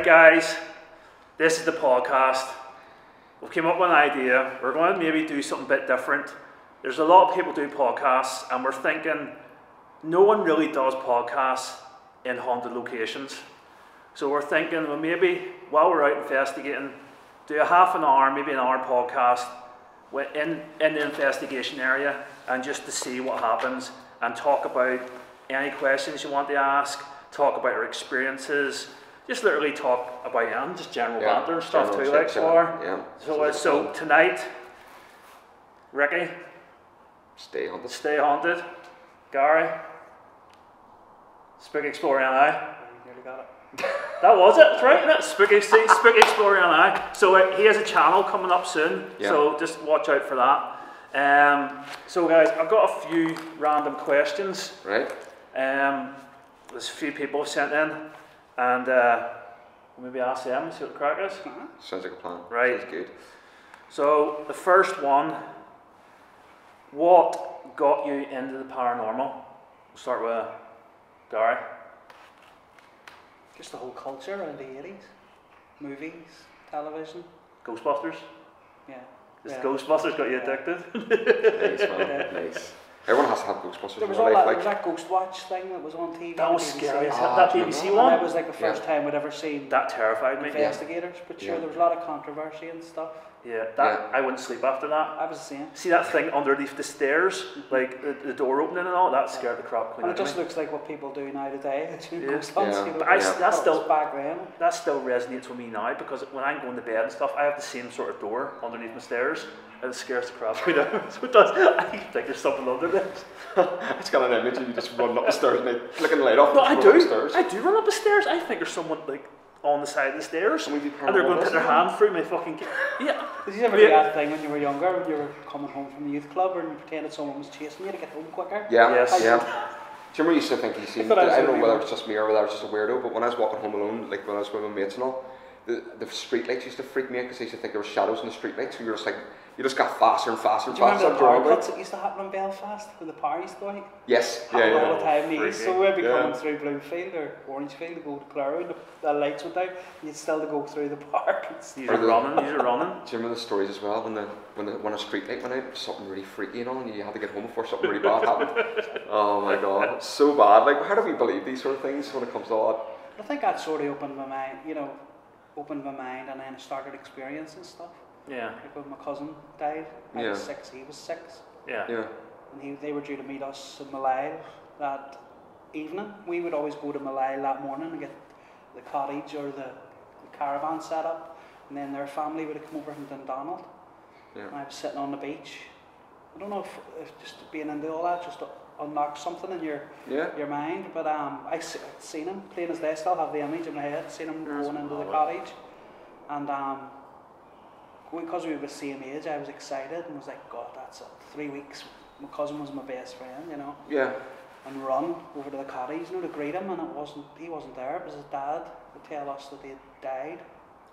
Right, guys, this is the podcast. We've came up with an idea. We're going to maybe do something a bit different. There's a lot of people do podcasts, and we're thinking no one really does podcasts in haunted locations. So we're thinking, well, maybe while we're out investigating, do a half an hour, maybe an hour podcast in the investigation area, and just to see what happens, and talk about any questions you want to ask, talk about our experiences, just literally talk about just general banter and stuff too, like so. So tonight, Ricky, stay haunted. Stay haunted. Gary, Spooky Explorer and I. You nearly got it. That was it, that's right, isn't it? Spooky Explorer and I. So he has a channel coming up soon, so just watch out for that. So guys, I've got a few random questions. Right. There's a few people sent in, and we'll maybe ask them and see what the crack is. Sounds like a plan. Right. Sounds good. So the first one, what got you into the paranormal? We'll start with Gary. Just the whole culture around the 80s. Movies, television. Ghostbusters? Yeah. Just Ghostbusters got you addicted? Nice, man. Nice. Everyone has to have Ghostbusters There was, in their life. there was that Ghost Watch thing that was on TV. That was BBC. scary. That BBC one? That was like the first time I'd ever seen That terrified me. investigators. But sure, there was a lot of controversy and stuff. Yeah, I wouldn't sleep after that. I was the same. See that thing underneath the stairs, like the door opening and all, that scared the crap clean And out it of just me. looks like what people do now today. Ghost Yeah. hunts, you know, But that's it still was back then. That still resonates with me now, because when I'm going to bed and stuff, I have the same sort of door underneath my stairs, and it scares the crap out of me. So it does. I think there's something under this. It's got an image of you just running up the stairs and they flicking the light off. No, I do. Upstairs. I do run up the stairs. I think there's someone like on the side of the stairs, And and they're going to put their hand through my fucking. Yeah. Did you ever do that thing when you were younger, when you were coming home from the youth club and you pretended someone was chasing you to get home quicker? Yeah, Yes. yeah. Do you remember you used to think you seen, I don't know whether it's just me or whether I was just a weirdo, but when I was walking home alone, like when I was with my mates and all, the street lights used to freak me out because I used to think there were shadows in the street lights, so you're just like, you just got faster and faster and Do you faster. remember the power cuts that used to happen in Belfast when the power used to go out? Yes, Happened all the yeah. time. Freaky. So we'd be Yeah. coming through Bloomfield or Orangefield to go to Clare, and the lights went out, and you'd still to go through the park. You're running. Do you remember the stories as well when a street light went out, it was something really freaky, you know, and you had to get home before something really bad happened? Oh my god, it's so bad. Like, how do we believe these sort of things when it comes to all that? I think that sort of opened my mind, and then I started experiencing stuff. Yeah. Like when my cousin died, I was 6, he was 6. Yeah. Yeah. And they were due to meet us in Malyle that evening. We would always go to Malyle that morning and get the cottage or the caravan set up, and then their family would have come over from Dundonald. Yeah. And I was sitting on the beach. I don't know if just being into all that just unlocks something in your mind, but I seen him plain as day. I still have the image in my head. Seen him going into the cottage, and because we were the same age, I was excited and was like, God, that's it. 3 weeks. My cousin was my best friend, Yeah. and run over to the cottage, to greet him, and he wasn't there. It was his dad to tell us that he had died.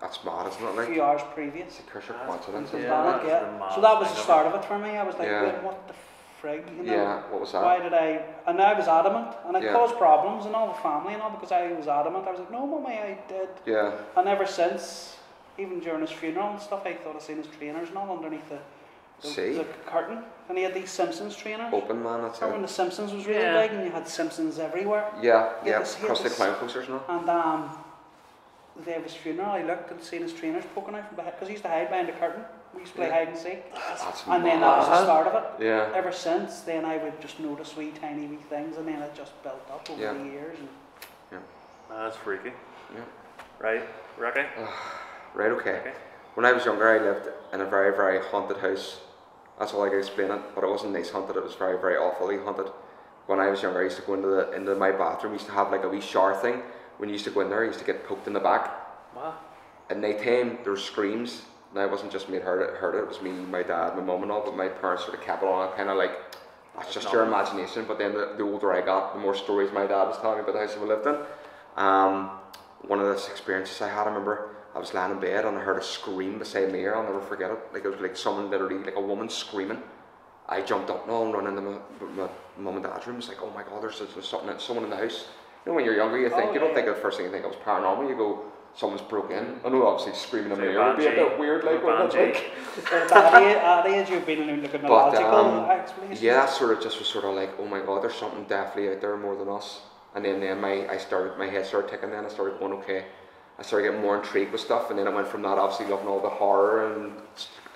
That's mad, isn't it? A Like, few hours previous. it's a curse of coincidence. And Isn't Dundonald, it? yeah. So that was the start of it for me. I was like, wait, what the frig, Yeah, what was that? Why did I? And I was adamant, and it Yeah. caused problems in all the family and all because I was adamant. I was like, no, mummy, I did. Yeah. And ever since, even during his funeral and stuff, I thought I seen his trainers and all underneath the curtain, and he had these Simpsons trainers. Open man, that's Remember when it. the Simpsons was really big, and you had Simpsons everywhere. Yeah, He had yeah. this- Across the clown posters now. And the day of his funeral, I looked and seen his trainers poking out from behind, because he used to hide behind the curtain. We used to play hide and seek. That's And then that was the mad. start of it. Yeah. Ever since, then I would just notice tiny wee things, and then it just built up over Yeah. the years. And That's freaky. Yeah. Right, Ricky? Right, okay. When I was younger, I lived in a very, very haunted house. That's all I can explain it, but it wasn't nice haunted, it was very, very awfully haunted. When I was younger, I used to go into my bathroom, I used to have like a wee shower thing. When you used to go in there, I used to get poked in the back. What? At night time, there were screams. Now, it wasn't just me that heard it, it was me, my dad, my mum and all, but my parents sort of kept it on, kind of like, that's just your imagination. But then the older I got, the more stories my dad was telling me about the house that we lived in. One of those experiences I had, I remember, I was lying in bed and I heard a scream beside me, I'll never forget it. Like, it was like someone literally, like a woman screaming. I jumped up and all and run into my mum and dad's room. It's like, oh my God, there's someone in the house. You know, when you're younger, you think, you don't think the first thing you think of is paranormal. You go, someone's broke in. I know obviously screaming in my ear would be a bit weird, like, wouldn't it? Like, at that age you've been looking at logical explanations. Yeah, sort of just was sort of like, oh my god, there's something definitely out there more than us. And then my head started ticking. Then I started going, okay. I started getting more intrigued with stuff, and then I went from that, obviously loving all the horror and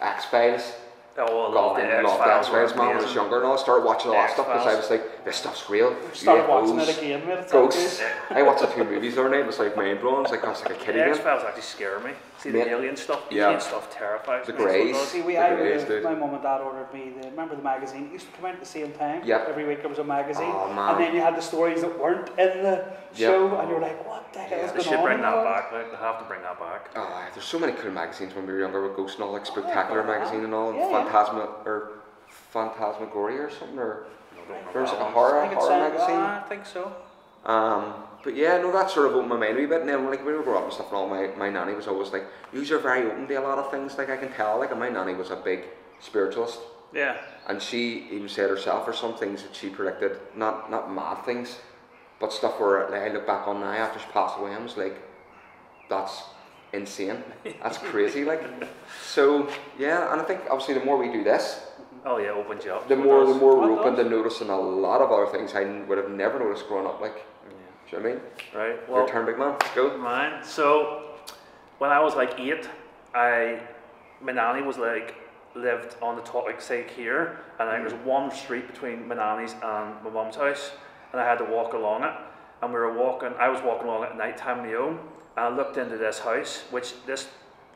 X-Files. Oh, I love the X-Files, man, when I was younger, and I started watching all that stuff because I was like, this stuff's real. Started watching it again, mate. Ghosts. I watched the 2 movies the other night, it was like mind blowing. I was like, I was like a kid again. The X-Files actually scare me. See, the alien stuff, terrifies me. The Greys. See, my mum and dad ordered me, remember the magazine? It used to come out at the same time. Yeah. Every week there was a magazine. Oh, man. And then you had the stories that weren't in the show, and you were like, what the hell is going on? They should bring that back, like, they have to bring that back. There's so many cool magazines when we were younger with Ghost and all, like Spectacular magazine and all, Phantasmagoria or something, or there was like a horror magazine. I think so. But yeah, no, that sort of opened my mind a wee bit. And then, like, when we were growing up and stuff, and all, my nanny was always like, "Yous are very open to a lot of things." Like, I can tell. Like, and my nanny was a big spiritualist. Yeah. And she even said herself, or some things that she predicted, not mad things, but stuff where, like, I look back on now after she passed away, and I was like, "That's insane. That's crazy." Like, so yeah, and I think obviously the more we do this. Oh yeah, opens you up. The more we're open to noticing a lot of other things I would have never noticed growing up. Like, do you know what I mean? Right. Well, your turn, big man. Let's go. Mine. So, when I was like 8, my nanny was like lived on the top, like say here, and there was one street between my nanny's and my mum's house, and I had to walk along it. And I was walking along it at night time on my own, and I looked into this house, which this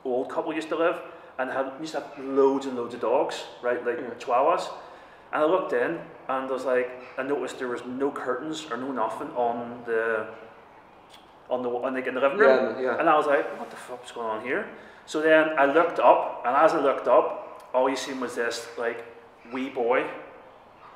old couple used to live. And used to have loads and loads of dogs, right, like chihuahuas. And I looked in, and I noticed there was no curtains or no nothing on the in the living room. Yeah. And I was like, what the fuck's going on here? So then I looked up, and as I looked up, all you seen was this like wee boy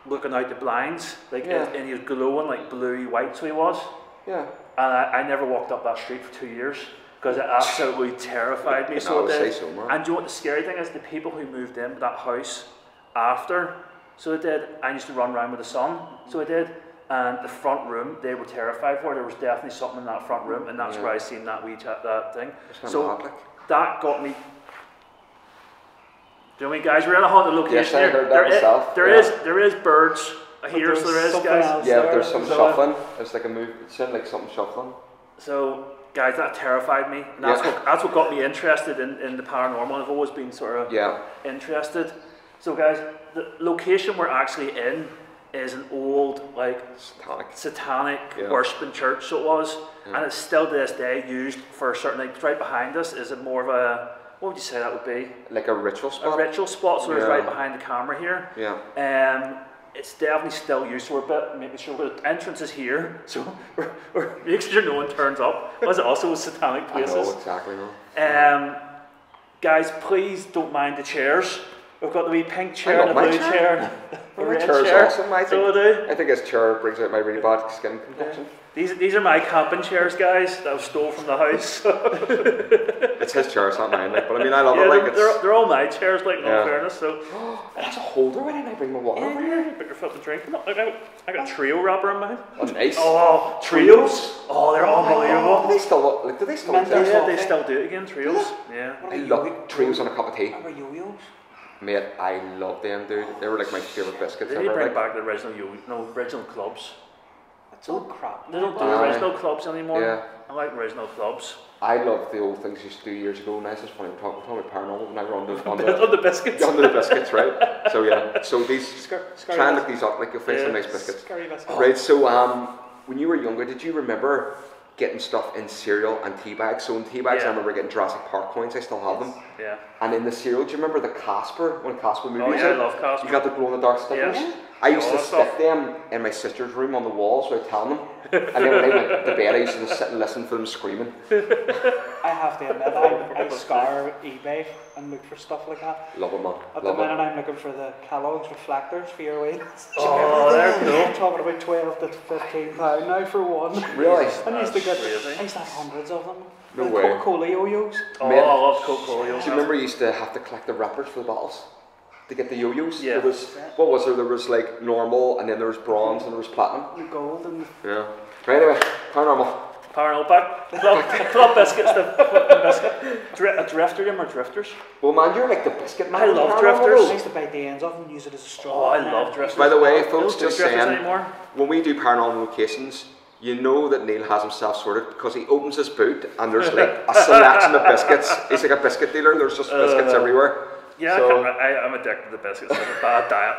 looking out the blinds, and he was glowing like bluey white, so he was. Yeah. And I never walked up that street for 2 years. Because it absolutely terrified me. So it did. And do you know what the scary thing is? The people who moved into that house after, so it did. I used to run around with the son, so I did. And the front room, they were terrified for. There was definitely something in that front room, and that's where I seen that that thing. So that got me. Do you know what I mean, guys? We're in a haunted location here. There is birds here, so there is, guys. Yeah, there's some shuffling. It's like a move. It sounded like something shuffling. So. Guys, that terrified me, and that's what got me interested in the paranormal. I've always been sort of interested. So guys, the location we're actually in is an old like satanic worshipping church, so it was, and it's still to this day used for certain, like right behind us is it more of a, what would you say that would be? Like a ritual spot? A ritual spot, so it's right behind the camera here. Yeah. It's definitely still used, so we're making sure the entrance is here, so we're making sure no one turns up. But it's also satanic places. I know, exactly. No. Guys, please don't mind the chairs. We've got the wee pink chair and a blue chair. The red chair is awesome. I think this chair brings out my really bad skin condition. These are my camping chairs, guys, that I stole from the house. It's his chair, it's not mine. Like, but I mean, I love it. Like they're all my chairs, like in all fairness. So that's a holder. Why didn't I bring my water over here? Put your flipping drink. Look, I got a trio wrapper in mine. Oh, nice. Oh, trios. Oh, they're unbelievable. Do they still exist? Yeah, they still do it again. Trios. Yeah. I love trios on a cup of tea. What about yo-yos? Mate, I love them, dude. They were like my favourite biscuits ever. They bring back the original original clubs. It's all crap. They don't do original clubs anymore. Yeah. I like original clubs. I love the old things you used to do years ago. Nice, it's funny, we're talking about paranormal, and I were on the biscuits. Under the biscuits, right? So yeah, so these, try and look these up, like you'll find some nice biscuits. Right, so when you were younger, did you remember getting stuff in cereal and tea bags? So in tea bags, I remember getting Jurassic Park coins. I still have them. Yeah. And in the cereal, do you remember the Casper? When Casper movie was I love Casper. You got the glow in the dark stickers. Yeah. I used to stick them in my sister's room on the walls without telling them. And then when I went to bed, I used to just sit and listen for them screaming. I have to admit, I scour eBay and look for stuff like that. Love it, man. At the minute, I'm looking for the Kellogg's reflectors for your wheels. Oh, they're cool. I'm talking about £12 to £15 now for one. Really? I used to have hundreds of them. No the way. Coca-Cola yo-yos. Oh, I love Coca-Cola yo-yos. Do you remember you used to have to collect the wrappers for the bottles? To get the yo-yos? Yeah. There was like normal, and then there was bronze, and there was platinum. And gold and... Yeah. Right, anyway, paranormal. Paranormal back. Club biscuits, the fucking biscuit. A drifter, or drifters? Well, man, you're like the biscuit man. I love drifters. I used to bite the ends off and use it as a straw. Oh, I love drifters. By the way, folks, just saying, anymore. when we do paranormal locations, you know that Neil has himself sorted because he opens his boot and there's like a selection of biscuits. He's like a biscuit dealer. There's just biscuits everywhere. Yeah, so, I'm addicted to biscuits. It's a bad diet.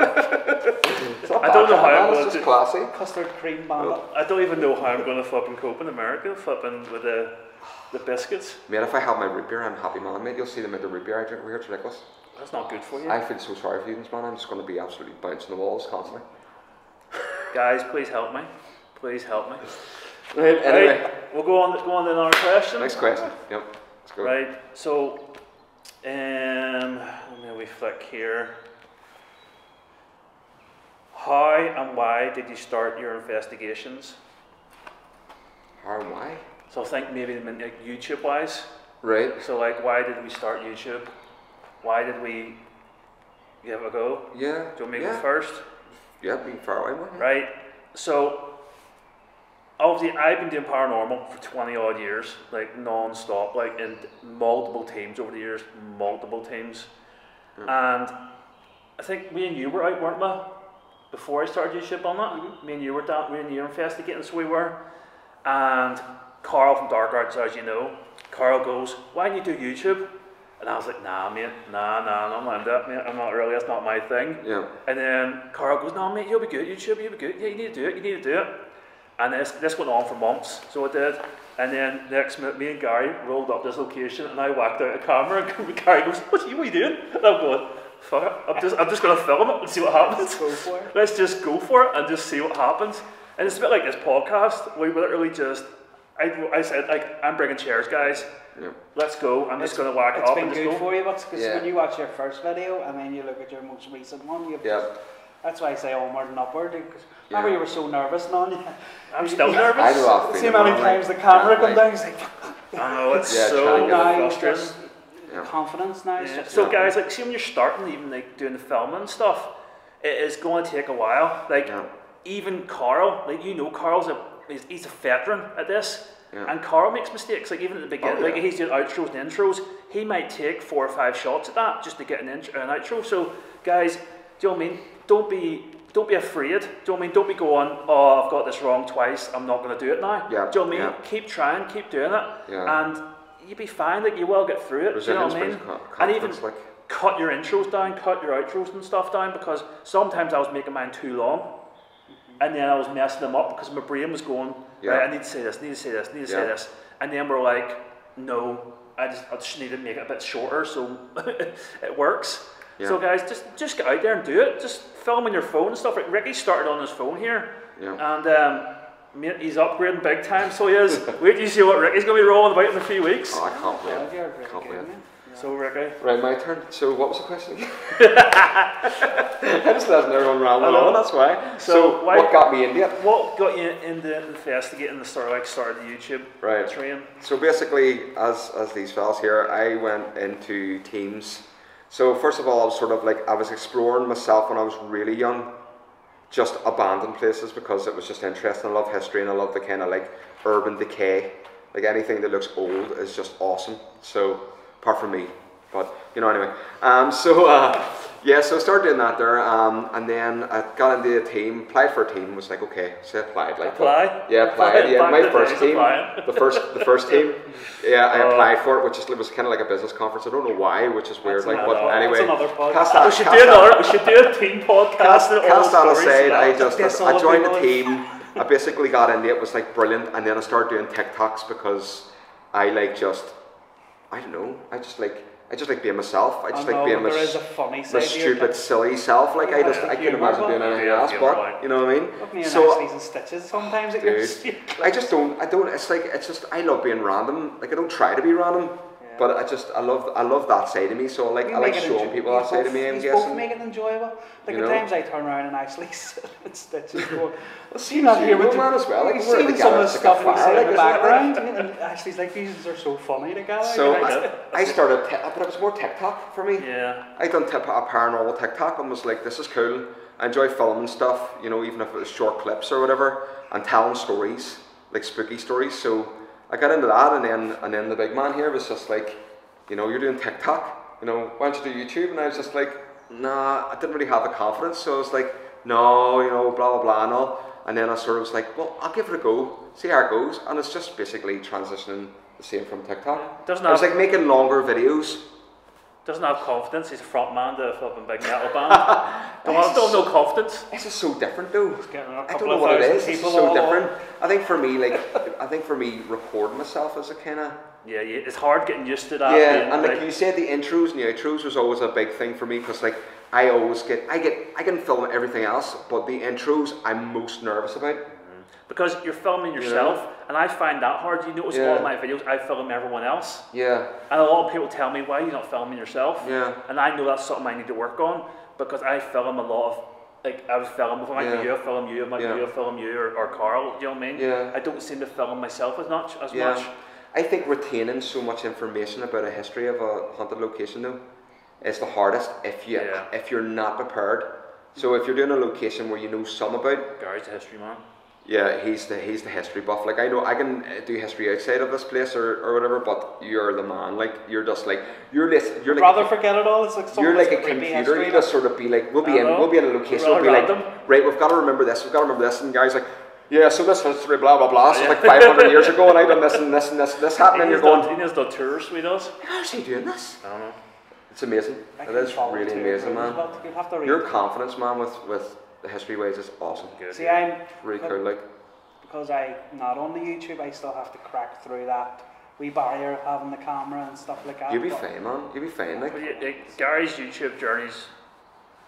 I don't know how I'm going to. It's classy. Custard cream bandit. I don't even know how I'm going to fucking cope in America, flipping with the biscuits. Mate, if I have my root beer, I'm a happy man, mate. You'll see them at the root beer I drink over here. It's ridiculous. That's not good for you. I feel so sorry for you, man. I'm just going to be absolutely bouncing the walls constantly. Guys, please help me. Please help me. Right, anyway. Right, we'll go on to another question. Next question. Yep. Let's go. Right, so, let me flick here. How and why did you start your investigations? How and why? So I think maybe like YouTube wise. Right. So like, why did we start YouTube? Why did we give it a go? Yeah. Do you want me to go first? Yeah, being far away, man. Right. So obviously I've been doing paranormal for 20 odd years, like non-stop, like in multiple teams over the years, multiple teams. And I think me and you were out, weren't we? Before I started YouTube on that, me and you were down, me and you were investigating, so we were. And Carl from Dark Arts, as you know, Carl goes, why don't you do YouTube? And I was like, nah, mate, nah, I'm not that, mate. I'm not really, that's not my thing. Yeah. And then Carl goes, no, mate, you'll be good, YouTube, you'll be good. Yeah, you need to do it. And this went on for months, so it did. And then next minute, me and Gary rolled up this location, and I whacked out a camera, and Gary goes, what are you doing? And I'm going, fuck it, I'm just going to film it and see what happens. Let's go for it. Let's just go for it and just see what happens. And it's a bit like this podcast. We literally just, I said, like, I'm bringing chairs, guys. Yeah. Let's go. I'm just going to whack it up and just go. It's been good for you, because when you watch your first video and then you look at your most recent one, that's why I say onward and upward. Because remember you were so nervous, non? I'm still nervous. I know that see how many times the camera comes down, it's like, I know, it's so frustrating. Confidence now. So guys, like, see when you're starting, even like doing the filming and stuff, it is going to take a while. Like, even Carl, like, you know, he's a veteran at this. Yeah. And Carl makes mistakes, like even at the beginning, like he's doing outros and intros, he might take 4 or 5 shots at that just to get an outro. So guys, do you know what I mean? Don't be afraid. Do you know what I mean? Don't be going, oh, I've got this wrong twice, I'm not going to do it now. Yeah. Do you know what I mean? Keep trying, keep doing it, and you'll be fine. Like, you will get through it. Do you know what I mean? And even cut your intros down, cut your outros and stuff down, because sometimes I was making mine too long. And then I was messing them up because my brain was going, right, I need to say this, need to say this. And then we're like, no, I just need to make it a bit shorter so it works. Yeah. So guys, just get out there and do it. Just film on your phone and stuff. Like Ricky started on his phone here. Yeah. And he's upgrading big time, so he is. Wait till you see what Ricky's going to be rolling about in a few weeks. Oh, I can't wait. So Ricky. Right, my turn. So what was the question again? I just letting everyone ramble on, that's why. So what got me into it? What got you into investigating the started the YouTube train? So basically, as these fellas here, I went into teams. So first of all, I was sort of like, I was exploring myself when I was really young, just abandoned places because it was just interesting. I love history and I love the kind of like urban decay. Like anything that looks old is just awesome. So, apart from me, but you know, anyway. So I started doing that there, and then I got into a team, applied for a team, was like, okay, so I applied. Like, applied? Yeah, applied, yeah, my first team, the first team, yeah, I applied for it, which was kind of like a business conference, I don't know why, which is weird, like, but anyway. That's another podcast. We should do a team podcast. Cast that aside, I joined the team, I basically got into it, was like brilliant, and then I started doing TikToks because I like I don't know, I just like being myself. I just like being my stupid, silly self. Like I couldn't imagine doing anything else. But you know what I mean? Look me in and stitches sometimes. Dude, I don't. It's just I love being random. Like I don't try to be random. But I love that side of me. So I like showing people that side of me. I'm guessing. Both make it enjoyable. Like at times I turn around and actually sit in stitches. Well, see that here with man as well. Like seeing some of the stuff we say in the background. And Ashley's like, these are so funny together. So I started, but it was more TikTok for me. Yeah. I done a paranormal TikTok and was like, this is cool. I enjoy filming stuff. You know, even if it was short clips or whatever, and telling stories, like spooky stories. So I got into that, and then the big man here was just like, you know, you're doing TikTok, you know, why don't you do YouTube? And I was just like, nah, I didn't really have the confidence, so I was like, no, you know, blah blah blah and all. And then I sort of was like, well, I'll give it a go, see how it goes, and it's just basically transitioning the same from TikTok. Doesn't it was like making longer videos. Doesn't have confidence. He's a front man to a flipping big metal band. Still no confidence. It's just so different though. I don't know what it is. It's just so different. I think for me, recording myself as a kind of. Yeah, it's hard getting used to that. Yeah, and like you said, the intros and the outros was always a big thing for me because like I can film everything else, but the intros I'm most nervous about. Because you're filming yourself, and I find that hard. You notice all of my videos, I film everyone else. Yeah. And a lot of people tell me, why are you not filming yourself? Yeah. And I know that's something I need to work on, because I film a lot of, like, I was filming, if I might be you, I film you, if I might be you, I film you, or Carl, you know what I mean? Yeah. I don't seem to film myself as much. I think retaining so much information about a history of a haunted location, though, is the hardest if you're not prepared. So if you're doing a location where you know some about... Gary's the history man. Yeah, he's the history buff. Like I know I can do history outside of this place or whatever, but you're the man. Like you're just like you're like rather forget it all. It's like you're like a computer. You just sort of be like we'll be in a location. We'll be like right, we've got to remember this. We've got to remember this. And guys like yeah, so this history blah blah blah. So like 500 years ago, and I done this and this and this happened. And you're going. He does the tours. He does. How's he doing this? I don't know. It's amazing. It is really amazing, man. Your confidence, man, with the history ways is awesome. Good. See, I'm really cool, like. Because I, not on the YouTube, I still have to crack through that wee barrier of having the camera and stuff like that. You'll be fine, man. You'll be fine, like. Gary's YouTube journey's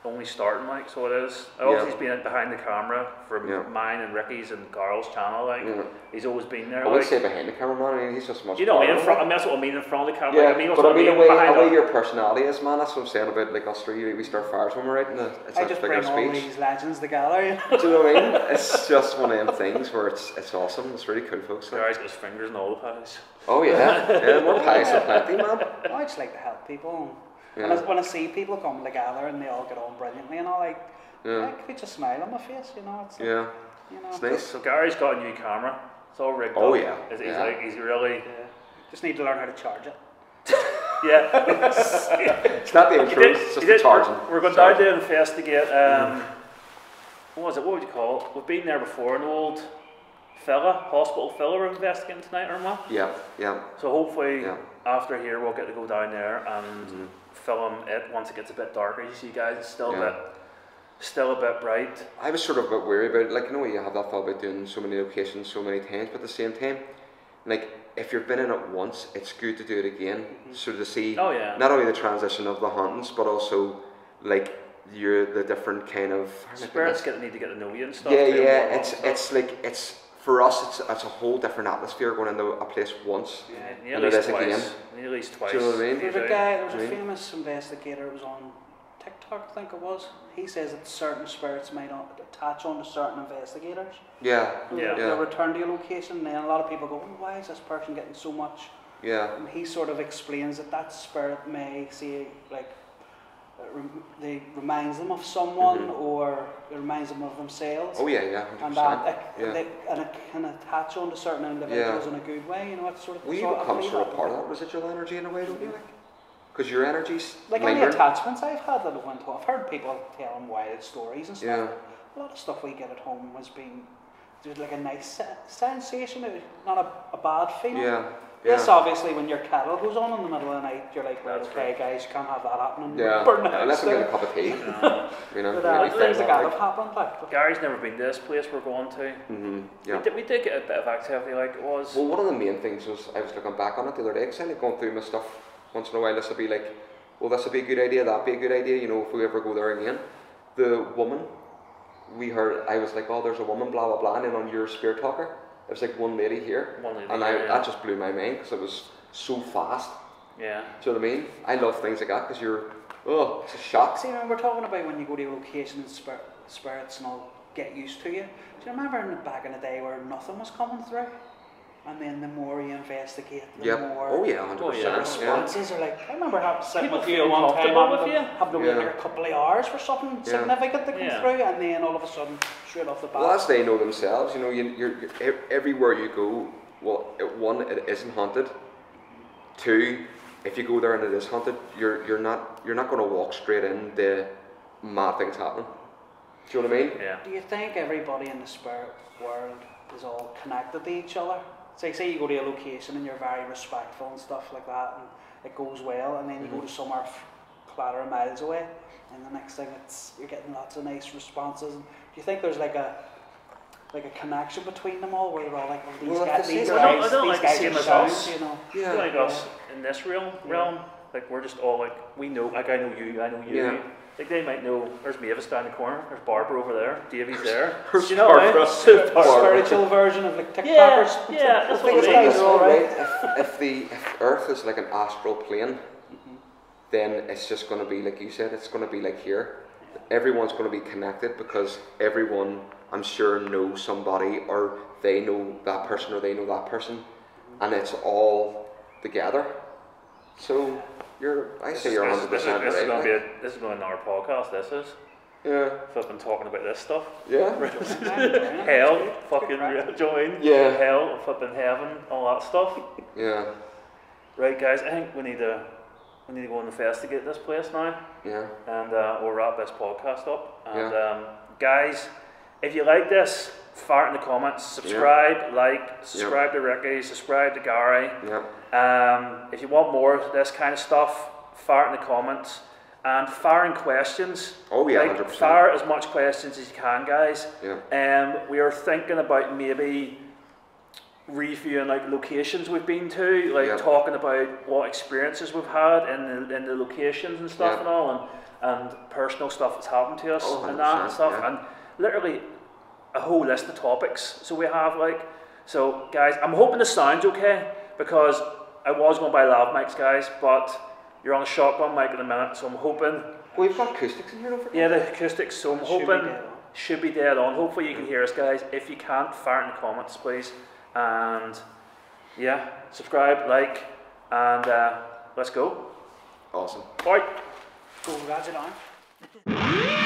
only starting, like, so it is. He's been behind the camera from mine and Ricky's and Carl's channel, like. He's always been there. I would say behind the camera, man. I mean, he's just much. You know, in front. I mean, that's what I mean in front of the camera. Yeah, I mean, but I mean, the way your personality is, man. That's what I'm saying about like us three. We start fires when we're out in the. It's I just bring all these legends together. Do you know what I mean? It's just one of them things where it's awesome. It's really cool, folks. Gary's got his fingers in all the pies. Oh yeah, more pies than plenty, man. I just like to help people. When I see people come together and they all get on brilliantly and all, like it's a smile on my face, you know. It's it's nice. So Gary's got a new camera. It's all rigged up. Oh yeah. He's really. Just need to learn how to charge it. Yeah. It's not the intro. It's just the charging. We're going down to investigate. What was it? What would you call it? We've been there before. An old hospital fella we're investigating tonight, or what? Yeah. So hopefully after here we'll get to go down there and film it once it gets a bit darker. You see, guys, it's still a bit bright. I was sort of a bit worried about it. Like, you know, you have that thought about doing so many locations so many times, but at the same time, like, if you've been in it once, it's good to do it again. So to see not only the transition of the hauntings, but also like the different kind of spirits need to get to know you and stuff. Yeah. It's like for us, it's a whole different atmosphere going into a place once. Yeah, at least twice. At least twice. Do you know what I mean? There was a famous investigator. It was on TikTok, I think it was. He says that certain spirits might attach on to certain investigators. They'll return to your location, and then a lot of people go, why is this person getting so much? Yeah. And he sort of explains that spirit may say, like, they reminds them of someone, or it reminds them of themselves. Oh yeah, 100%. And it can attach on to certain individuals in a good way. You know, it's sort of. Well, you become sort of part of that residual energy in a way, don't you? Like, because your energy's like any attachments I've had that have went off. I've heard people tell them wild stories and stuff. Yeah. A lot of stuff we get at home was being there's like a nice sensation, not a bad feeling. Yeah. Yes, obviously, when your kettle goes on in the middle of the night, you're like, well, okay, guys, you can't have that happening. Unless I'm getting a cup of tea. You know, things like that have happened. Like. Gary's never been to this place we're going to. We did get a bit of activity, like it was. Well, one of the main things was I was looking back on it the other day, because I like going through my stuff once in a while. This will be like, well, this would be a good idea, that'd be a good idea, you know, if we ever go there again. The woman, I was like, oh, there's a woman, blah, blah, blah, and then on your Spirit Talker, it was like one lady here, that just blew my mind because it was so fast. Yeah. Do you know what I mean? I love things like that because it's a shock. See, we're talking about when you go to a location and spirits and all get used to you. Do you remember back in the day where nothing was coming through? And then the more you investigate, the more 100%. the responses are like, I remember sitting with you one time having to wait like a couple of hours for something significant to come through, and then all of a sudden, straight off the bat. Well, as they know themselves, you know, you're everywhere you go, well, one, it isn't haunted. Two, if you go there and it is haunted, you're not going to walk straight into mad things happening. Do you know what I mean? Yeah. Do you think everybody in the spirit world is all connected to each other? So say you go to a location and you're very respectful and stuff like that, and it goes well, and then you go to somewhere clatter of miles away, and the next thing you're getting lots of nice responses. Do you think there's like a connection between them all, where they're all like, well, these guys, I don't like the same as us. you know? Yeah. Like us in this realm, like we're just all like, we know, like I know you, I know you. Yeah. Like they might know, there's Mavis down the corner, there's Barbara over there, Davey's there. There's you know, Barbara. Spiritual version of like TikTokers. Yeah, that's what these it guys is. are all right. If Earth is like an astral plane, then it's just going to be like you said. It's going to be like here. Everyone's going to be connected because everyone, I'm sure, knows somebody, or they know that person, or they know that person, and it's all together. So I say you're 100% right. This is going to be another podcast. This is. Yeah. I've been talking about this stuff. Yeah. Hell, fucking join. Yeah. Hell, flipping heaven, all that stuff. Yeah. Right, guys. I think we need to go and investigate this place now. Yeah. And we'll wrap this podcast up. And guys, if you like this, fire it in the comments. Subscribe, subscribe to Ricky, subscribe to Gary. Yeah. If you want more of this kind of stuff, fire it in the comments. And fire in questions. Oh yeah, like, 100%. Fire as much questions as you can, guys. Yeah. We are thinking about maybe reviewing like locations we've been to, like talking about what experiences we've had in the locations and stuff and all, and personal stuff that's happened to us and that and stuff, and literally a whole list of topics. So we have so guys, I'm hoping the sound's okay, because I was going to buy lav mics, guys, but you're on a shotgun mic in a minute, so I'm hoping. We've got acoustics in here, don't forget. Yeah, the acoustics, so I'm hoping should be dead on. Hopefully you can hear us, guys. If you can't, fire in the comments, please. And yeah, subscribe, like, and let's go. Awesome. Bye. Go, Roger, on.